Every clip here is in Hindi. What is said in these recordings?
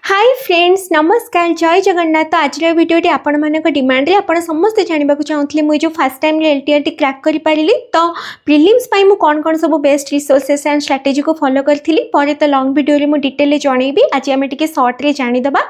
हाय फ्रेंड्स नमस्कार जय जगन्नाथ। तो आज भिडियोटी आपण मानक डिमांड रे आपण समस्ते जानबा को चाहूतले मुझे फर्स्ट टाइम रे एलटीआर क्रैक करि पारिली। तो प्रीलिम्स पाई मु कोन कोन सब बेस्ट रिसोर्सेस एंड स्ट्रेटजी को फॉलो करथिली परे तो लॉन्ग वीडियो रे मु डिटेल रे जणैबी। आज आमे टिके शॉर्ट रे जानि दबा।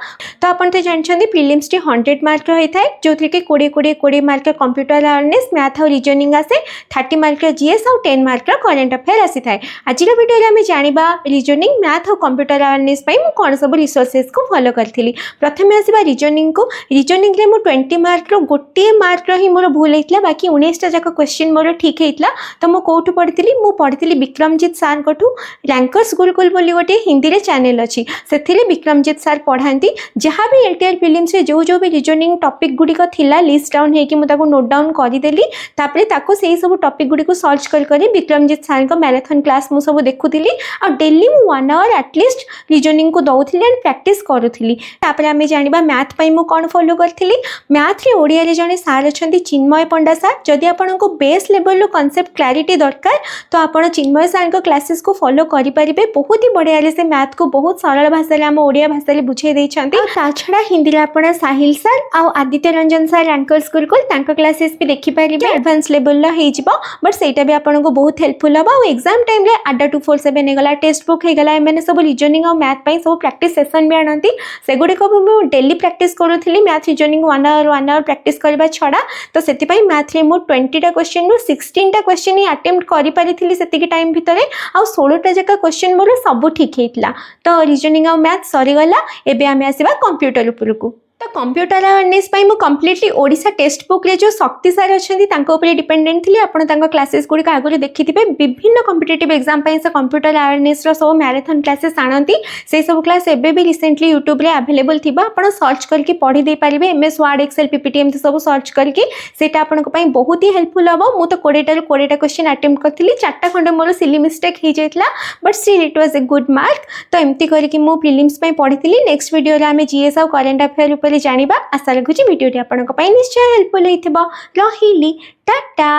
तो आपण तो जानछन्ती प्रीलिम्स टी 100 मार्क रो होइथाय जोथि के 20 मार्क कंप्यूटर अवेयरनेस मैथ और रीजनिंग आसे 30 मार्क जीएस और 10 मार्क करंट अफेयर आसी थाय। आज वीडियो रे आमे जानिबा रीजनिंग मैथ और कंप्यूटर अवेयरनेस पाई मु कोन सब रिसोर्सेस को फॉलो करथिली। प्रथमे आसीबा रीजनिंग को। रीजनिंग रे मु 20 मार्क रो गोटे मार्क रो ही मोर भूल हेतला बाकी 19 टा जाक क्वेश्चन मोर ठीक हेतला। तो मु कोठु पढिथिली मु पढिथिली विक्रमजीत सर कोठु रैंकर्स गुरुकुल बोली गोटे हिंदी रे चैनल अछि सेथिले विक्रमजीत सर पढांती जहां भी एलटीआर प्रीलिम्स रे जो भी रीजनिंग टॉपिक गुडी को थिला लिस्ट डाउन हे कि मु ताको नोट डाउन करि देली। तापरे ताको सेही सब टॉपिक गुडी को सर्च कर विक्रमजीत सर को मैराथन क्लास मु सब देखुथिली और डेली मु 1 आवर एटलीस्ट रीजनिंग को दउथिली एंड प्रैक्टिस करूथिली। तापरे आमे जानिबा मैथ पई मु कोन फॉलो करथिली। मैथ रे ओडिया रे जने सर अछंती चिन्मय पंडा सर। जदि आपन को बेस लेवल रो कांसेप्ट क्लैरिटी दरकार तो आपन चिन्मय सर को क्लासेस को फॉलो करि परिबे। बहुत ही बढ़िया रे से मैथ को बहुत सरल भाषा रे हम ओडिया भाषा रे बुझे दै छंती। आ ता छडा हिंदी रे आपन साहिल सर आ आदित्य रंजन सर रैंकर्स गुरुकुल तांका क्लासेस भी देखि परिबे। एडवांस लेवल ला हे जिवो बट सेटा भी आपन को बहुत हेल्पफुल हबा। और एग्जाम टाइम रे अड्डा 247 हे गला टेक्स्ट बुक हे गला एमने सब रीजनिंग और मैथ पई सब प्रैक्टिस सेशन भी आनंती सेगुडी को मु डेली प्रैक्टिस करूथिली। मैथ रीजनिंग 1 आवर प्रैक्टिस करबा छडा तो सेति पई मैथ रे मु 20 टा क्वेश्चन रो 16 टा क्वेश्चन ही अटेम्प्ट करि परिथिली सेति टाइम भितरे आ 16 टा जका क्वेश्चन मोर सब ठीक हेतला। तो रीजनिंग और मैथ सरी गला। एबे आमे आसीबा कंप्यूटर ऊपर को। तो कंप्यूटर अवेयरनेस पाई मु कंप्लीटली ओडिशा टेक्स्ट बुक रे जो शक्ति सर अछंती तांको ऊपर डिपेंडेंट थिली। आपण तांको क्लासेस गुडी का आगुरी देखिथिबे विभिन्न कॉम्पिटिटिव एग्जाम पाई से कंप्यूटर अवेयरनेस रो सब मैराथन क्लासेस आनंती से सब क्लास एबे भी रिसेंटली यूट्यूब रे अवेलेबल थिबा। आपण सर्च करके पढी दे परिबे। एमएस वर्ड एक्सेल पीपीटी एमती सब सर्च करके सेटा आपण को पाई बहुत ही हेल्पफुल हबो। मु तो 20 टा 20 टा क्वेश्चन अटेम्प्ट करथिली 4टा खंडे मोर सिली मिस्टेक हे जायतला but still it was a good mark. तो एमती करके मु प्रीलिम्स पाई पढिथिली। नेक्स्ट वीडियो रे आमे जीएस और करंट अफेयर जानिबा। आशा रखुची वीडियो टी आपन को पाई निश्चय हेल्पफुल हेतिबो। रहिली टाटा।